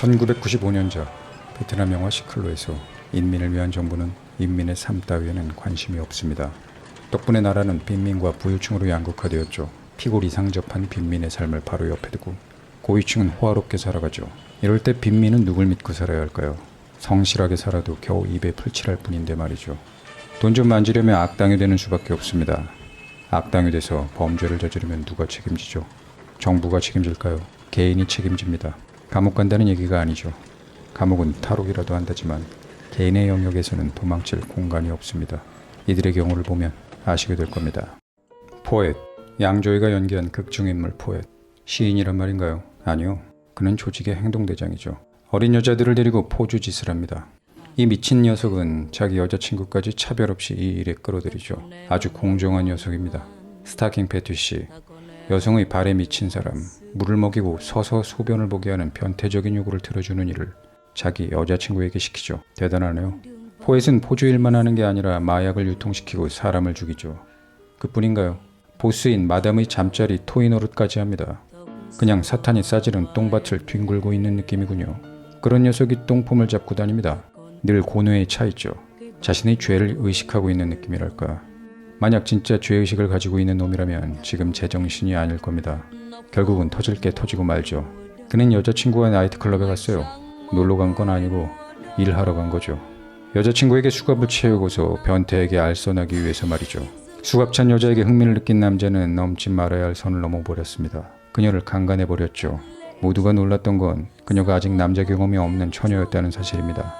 1995년작 베트남 영화 시클로에서 인민을 위한 정부는 인민의 삶 따위에는 관심이 없습니다. 덕분에 나라는 빈민과 부유층으로 양극화되었죠. 피골 이상접한 빈민의 삶을 바로 옆에 두고 고위층은 호화롭게 살아가죠. 이럴 때 빈민은 누굴 믿고 살아야 할까요? 성실하게 살아도 겨우 입에 풀칠할 뿐인데 말이죠. 돈 좀 만지려면 악당이 되는 수밖에 없습니다. 악당이 돼서 범죄를 저지르면 누가 책임지죠? 정부가 책임질까요? 개인이 책임집니다. 감옥 간다는 얘기가 아니죠. 감옥은 탈옥이라도 한다지만 개인의 영역에서는 도망칠 공간이 없습니다. 이들의 경우를 보면 아시게 될 겁니다. 포엣, 양조위가 연기한 극중인물 포엣. 시인이란 말인가요? 아니요. 그는 조직의 행동대장이죠. 어린 여자들을 데리고 포주짓을 합니다. 이 미친 녀석은 자기 여자친구까지 차별 없이 이 일에 끌어들이죠. 아주 공정한 녀석입니다. 스타킹 패티시, 여성의 발에 미친 사람, 물을 먹이고 서서 소변을 보게 하는 변태적인 요구를 들어주는 일을 자기 여자친구에게 시키죠. 대단하네요. 포엣은 포주일만 하는 게 아니라 마약을 유통시키고 사람을 죽이죠. 그뿐인가요? 보스인 마담의 잠자리 토이 노릇까지 합니다. 그냥 사탄이 싸지른 똥밭을 뒹굴고 있는 느낌이군요. 그런 녀석이 똥폼을 잡고 다닙니다. 늘 고뇌에 차 있죠. 자신의 죄를 의식하고 있는 느낌이랄까. 만약 진짜 죄의식을 가지고 있는 놈이라면 지금 제정신이 아닐 겁니다. 결국은 터질 게 터지고 말죠. 그는 여자친구와 나이트클럽에 갔어요. 놀러 간 건 아니고 일하러 간 거죠. 여자친구에게 수갑을 채우고서 변태에게 알선하기 위해서 말이죠. 수갑찬 여자에게 흥미를 느낀 남자는 넘지 말아야 할 선을 넘어버렸습니다. 그녀를 강간해버렸죠. 모두가 놀랐던 건 그녀가 아직 남자 경험이 없는 처녀였다는 사실입니다.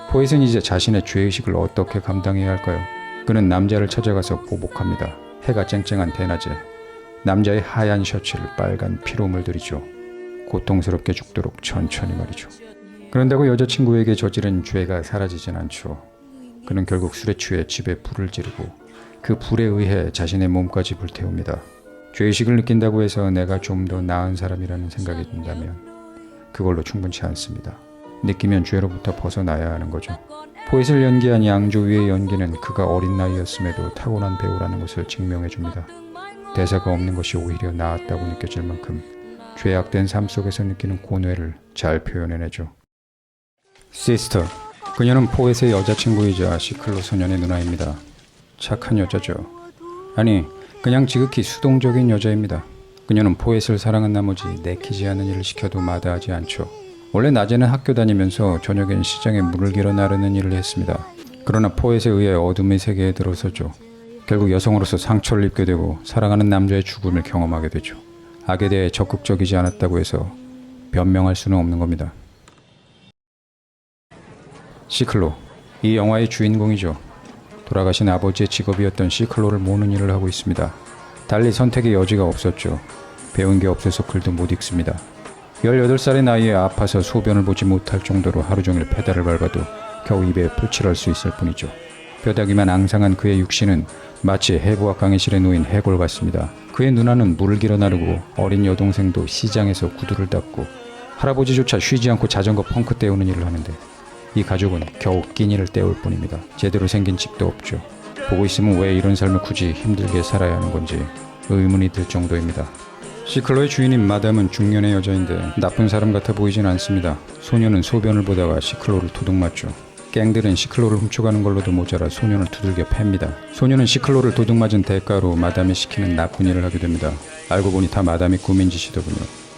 포엣은 이제 자신의 죄의식을 어떻게 감당해야 할까요? 그는 남자를 찾아가서 보복합니다. 해가 쨍쨍한 대낮에 남자의 하얀 셔츠를 빨간 피로 물들이죠. 고통스럽게 죽도록 천천히 말이죠. 그런다고 여자친구에게 저지른 죄가 사라지진 않죠. 그는 결국 술에 취해 집에 불을 지르고 그 불에 의해 자신의 몸까지 불태웁니다. 죄의식을 느낀다고 해서 내가 좀 더 나은 사람이라는 생각이 든다면 그걸로 충분치 않습니다. 느끼면 죄로부터 벗어나야 하는 거죠. 포엣을 연기한 양조위의 연기는 그가 어린 나이였음에도 타고난 배우라는 것을 증명해줍니다. 대사가 없는 것이 오히려 나았다고 느껴질 만큼 죄악된 삶 속에서 느끼는 고뇌를 잘 표현해내죠. 시스터, 그녀는 포엣의 여자친구이자 시클로 소년의 누나입니다. 착한 여자죠. 아니, 그냥 지극히 수동적인 여자입니다. 그녀는 포엣을 사랑한 나머지 내키지 않은 일을 시켜도 마다하지 않죠. 원래 낮에는 학교 다니면서 저녁엔 시장에 물을 길어 나르는 일을 했습니다. 그러나 포엣에 의해 어둠의 세계에 들어서죠. 결국 여성으로서 상처를 입게 되고 사랑하는 남자의 죽음을 경험하게 되죠. 악에 대해 적극적이지 않았다고 해서 변명할 수는 없는 겁니다. 시클로, 이 영화의 주인공이죠. 돌아가신 아버지의 직업이었던 시클로를 모는 일을 하고 있습니다. 달리 선택의 여지가 없었죠. 배운 게 없어서 글도 못 읽습니다. 18살의 나이에 아파서 소변을 보지 못할 정도로 하루 종일 페달을 밟아도 겨우 입에 풀칠할 수 있을 뿐이죠. 뼈다귀만 앙상한 그의 육신은 마치 해부학 강의실에 놓인 해골 같습니다. 그의 누나는 물을 길어 나르고 어린 여동생도 시장에서 구두를 닦고 할아버지조차 쉬지 않고 자전거 펑크 떼우는 일을 하는데 이 가족은 겨우 끼니를 때울 뿐입니다. 제대로 생긴 집도 없죠. 보고 있으면 왜 이런 삶을 굳이 힘들게 살아야 하는 건지 의문이 들 정도입니다. 시클로의 주인인 마담은 중년의 여자인데 나쁜 사람 같아 보이진 않습니다. 소녀는 소변을 보다가 시클로를 도둑맞죠. 갱들은 시클로를 훔쳐가는 걸로도 모자라 소녀를 두들겨 팹니다. 소녀는 시클로를 도둑맞은 대가로 마담이 시키는 나쁜 일을 하게 됩니다. 알고 보니 다 마담이 꾸민 짓이더군요.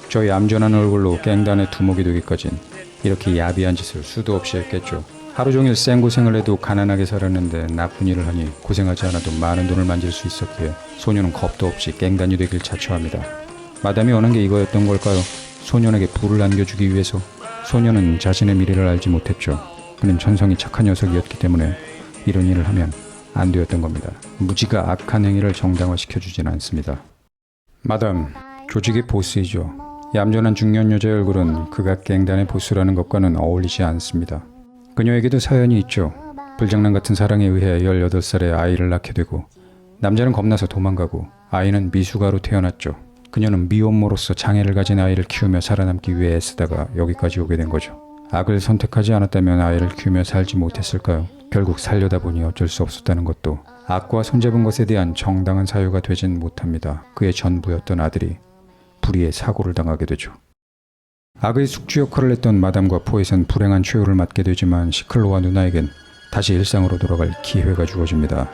저 얌전한 얼굴로 갱단의 두목이 되기까진 이렇게 야비한 짓을 수도 없이 했겠죠. 하루 종일 생고생을 해도 가난하게 살았는데 나쁜 일을 하니 고생하지 않아도 많은 돈을 만질 수 있었기에 소녀는 겁도 없이 갱단이 되길 자처합니다. 마담이 원한 게 이거였던 걸까요? 소년에게 불을 안겨주기 위해서. 소년은 자신의 미래를 알지 못했죠. 그는 천성이 착한 녀석이었기 때문에 이런 일을 하면 안 되었던 겁니다. 무지가 악한 행위를 정당화시켜주진 않습니다. 마담, 조직의 보스이죠. 얌전한 중년 여자의 얼굴은 그가 갱단의 보스라는 것과는 어울리지 않습니다. 그녀에게도 사연이 있죠. 불장난 같은 사랑에 의해 18살에 아이를 낳게 되고 남자는 겁나서 도망가고 아이는 미숙아로 태어났죠. 그녀는 미혼모로서 장애를 가진 아이를 키우며 살아남기 위해 애쓰다가 여기까지 오게 된 거죠. 악을 선택하지 않았다면 아이를 키우며 살지 못했을까요? 결국 살려다 보니 어쩔 수 없었다는 것도 악과 손잡은 것에 대한 정당한 사유가 되진 못합니다. 그의 전부였던 아들이 불의의 사고를 당하게 되죠. 악의 숙주 역할을 했던 마담과 포에선 불행한 최후를 맞게 되지만 시클로와 누나에겐 다시 일상으로 돌아갈 기회가 주어집니다.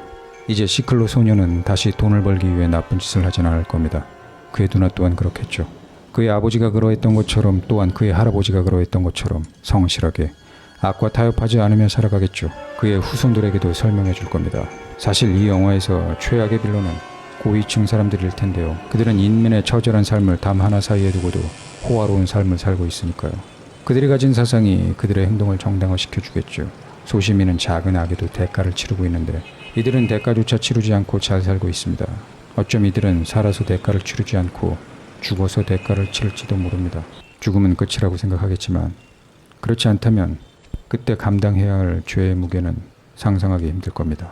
이제 시클로 소녀는 다시 돈을 벌기 위해 나쁜 짓을 하진 않을 겁니다. 그의 누나 또한 그렇겠죠. 그의 아버지가 그러했던 것처럼, 또한 그의 할아버지가 그러했던 것처럼 성실하게 악과 타협하지 않으며 살아가겠죠. 그의 후손들에게도 설명해 줄 겁니다. 사실 이 영화에서 최악의 빌런은 고위층 사람들일 텐데요. 그들은 인민의 처절한 삶을 담 하나 사이에 두고도 호화로운 삶을 살고 있으니까요. 그들이 가진 사상이 그들의 행동을 정당화시켜 주겠죠. 소시민은 작은 악에도 대가를 치르고 있는데 이들은 대가조차 치르지 않고 잘 살고 있습니다. 어쩜 이들은 살아서 대가를 치르지 않고 죽어서 대가를 치를지도 모릅니다. 죽음은 끝이라고 생각하겠지만 그렇지 않다면 그때 감당해야 할 죄의 무게는 상상하기 힘들 겁니다.